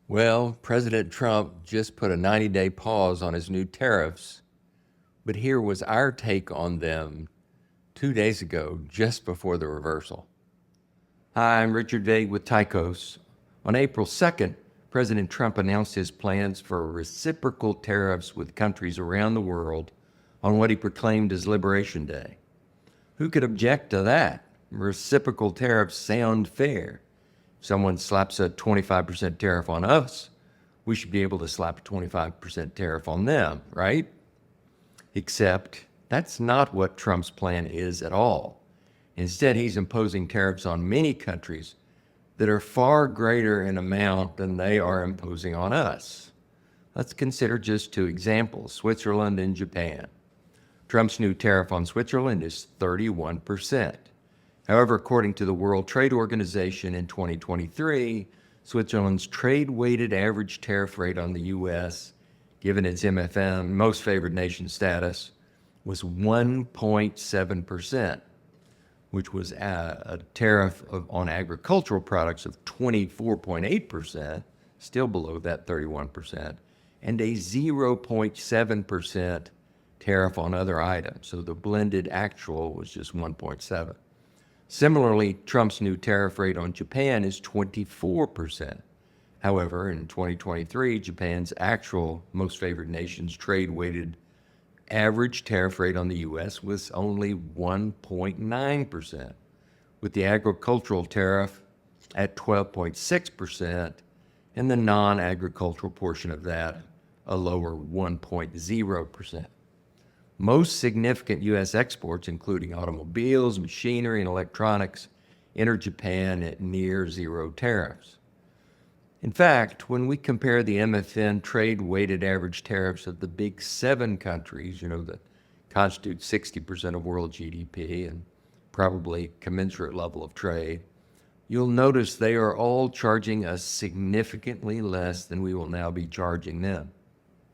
Well, President Trump just put a 90-day pause on his new tariffs, but here was our take on them 2 days ago, just before the reversal. Hi, I'm Richard Vague with Tycos. On April 2nd, President Trump announced his plans for reciprocal tariffs with countries around the world on what he proclaimed as Liberation Day. Who could object to that? Reciprocal tariffs sound fair. If someone slaps a 25% tariff on us, we should be able to slap a 25% tariff on them, right? Except that's not what Trump's plan is at all. Instead, he's imposing tariffs on many countries that are far greater in amount than they are imposing on us. Let's consider just two examples, Switzerland and Japan. Trump's new tariff on Switzerland is 31%. However, according to the World Trade Organization in 2023, Switzerland's trade-weighted average tariff rate on the U.S., given its MFN, most favored nation status, was 1.7%, which was a tariff on agricultural products of 24.8%, still below that 31%, and a 0.7% tariff on other items. So the blended actual was just 1.7. Similarly, Trump's new tariff rate on Japan is 24%. However, in 2023, Japan's actual most favored nation's trade-weighted average tariff rate on the U.S. was only 1.9%, with the agricultural tariff at 12.6% and the non-agricultural portion of that a lower 1.0%. Most significant U.S. exports, including automobiles, machinery, and electronics, enter Japan at near zero tariffs. In fact, when we compare the MFN trade-weighted average tariffs of the big 7 countries, that constitute 60% of world GDP and probably commensurate level of trade, you'll notice they are all charging us significantly less than we will now be charging them.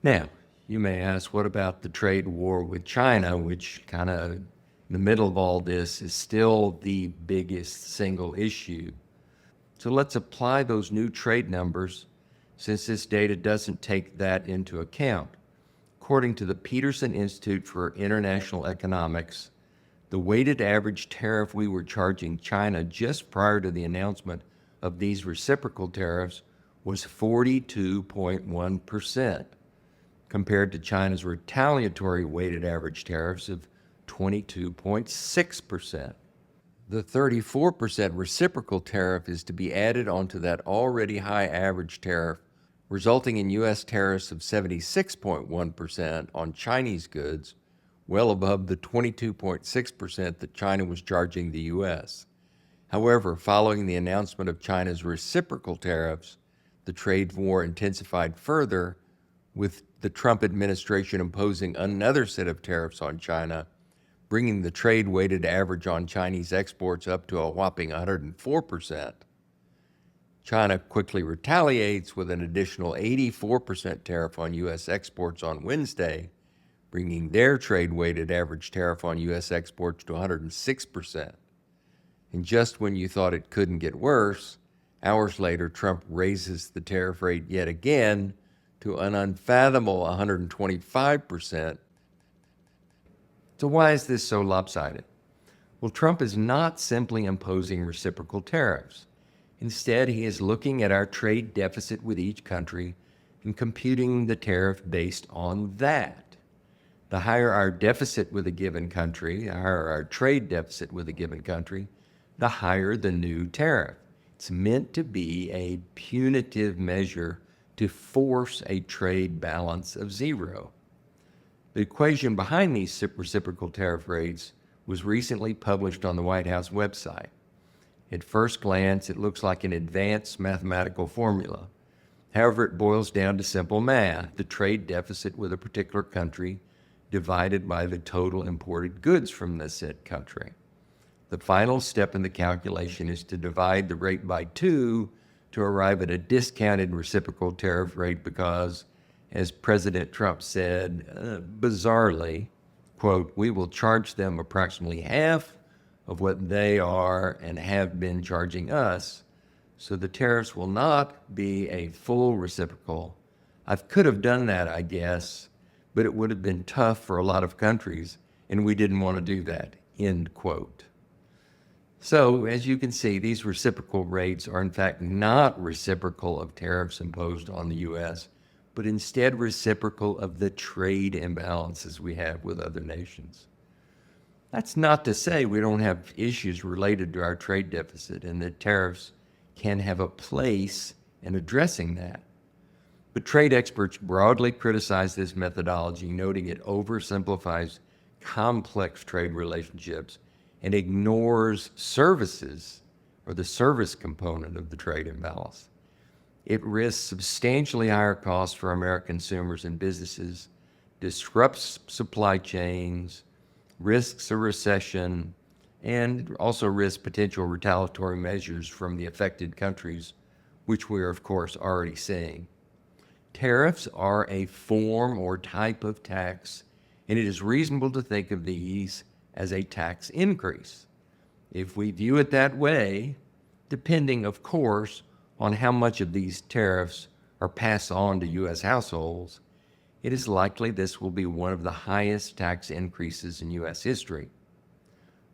Now, you may ask, what about the trade war with China, which kind of in the middle of all this is still the biggest single issue? So let's apply those new trade numbers, since this data doesn't take that into account. According to the Peterson Institute for International Economics, the weighted average tariff we were charging China just prior to the announcement of these reciprocal tariffs was 42.1%, compared to China's retaliatory weighted average tariffs of 22.6%. The 34% reciprocal tariff is to be added onto that already high average tariff, resulting in U.S. tariffs of 76.1% on Chinese goods, well above the 22.6% that China was charging the U.S. However, following the announcement of China's reciprocal tariffs, the trade war intensified further, with the Trump administration imposing another set of tariffs on China, bringing the trade-weighted average on Chinese exports up to a whopping 104%. China quickly retaliates with an additional 84% tariff on U.S. exports on Wednesday, bringing their trade-weighted average tariff on U.S. exports to 106%. And just when you thought it couldn't get worse, hours later, Trump raises the tariff rate yet again to an unfathomable 125%. So why is this so lopsided? Well, Trump is not simply imposing reciprocal tariffs. Instead, he is looking at our trade deficit with each country and computing the tariff based on that. The higher our deficit with a given country, the higher our trade deficit with a given country, the higher the new tariff. It's meant to be a punitive measure to force a trade balance of zero. The equation behind these reciprocal tariff rates was recently published on the White House website. At first glance, it looks like an advanced mathematical formula. However, it boils down to simple math: the trade deficit with a particular country divided by the total imported goods from the said country. The final step in the calculation is to divide the rate by 2 to arrive at a discounted reciprocal tariff rate because, as President Trump said, bizarrely, quote, "we will charge them approximately half of what they are and have been charging us, So the tariffs will not be a full reciprocal. I could have done that, I guess, but it would have been tough for a lot of countries, and we didn't want to do that, end quote. So, as you can see, these reciprocal rates are in fact not reciprocal of tariffs imposed on the U.S., but instead reciprocal of the trade imbalances we have with other nations. That's not to say we don't have issues related to our trade deficit and that tariffs can have a place in addressing that. But trade experts broadly criticize this methodology, noting it oversimplifies complex trade relationships and ignores services or the service component of the trade imbalance. It risks substantially higher costs for American consumers and businesses, disrupts supply chains, risks a recession, and also risks potential retaliatory measures from the affected countries, which we are, of course, already seeing. Tariffs are a form or type of tax, and it is reasonable to think of these as a tax increase. If we view it that way, depending, of course, on how much of these tariffs are passed on to U.S. households, it is likely this will be one of the highest tax increases in U.S. history.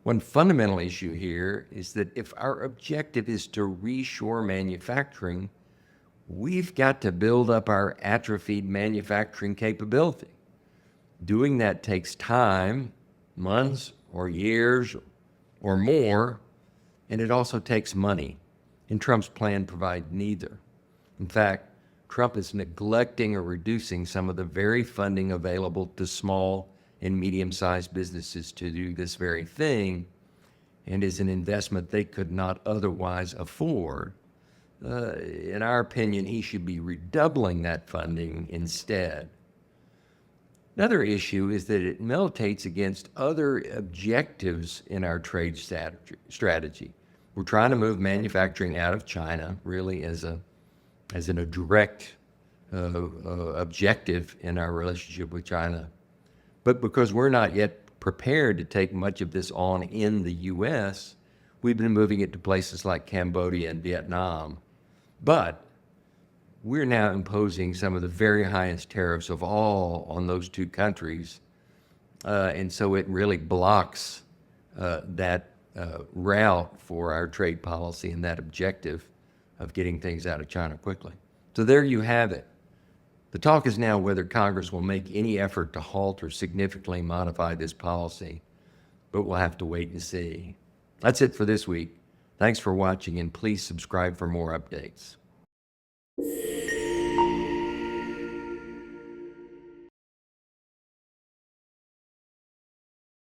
One fundamental issue here is that if our objective is to reshore manufacturing, we've got to build up our atrophied manufacturing capability. Doing that takes time, months or years or more, and it also takes money. And Trump's plan provides neither. In fact, Trump is neglecting or reducing some of the very funding available to small and medium-sized businesses to do this very thing, and is an investment they could not otherwise afford. In our opinion, he should be redoubling that funding instead. Another issue is that it militates against other objectives in our trade strategy. We're trying to move manufacturing out of China, really as a direct objective in our relationship with China. But because we're not yet prepared to take much of this on in the U.S., we've been moving it to places like Cambodia and Vietnam. But we're now imposing some of the very highest tariffs of all on those two countries. And so it really blocks that route for our trade policy and that objective of getting things out of China quickly. So there you have it. The talk is now whether Congress will make any effort to halt or significantly modify this policy, but we'll have to wait and see. That's it for this week. Thanks for watching, and please subscribe for more updates.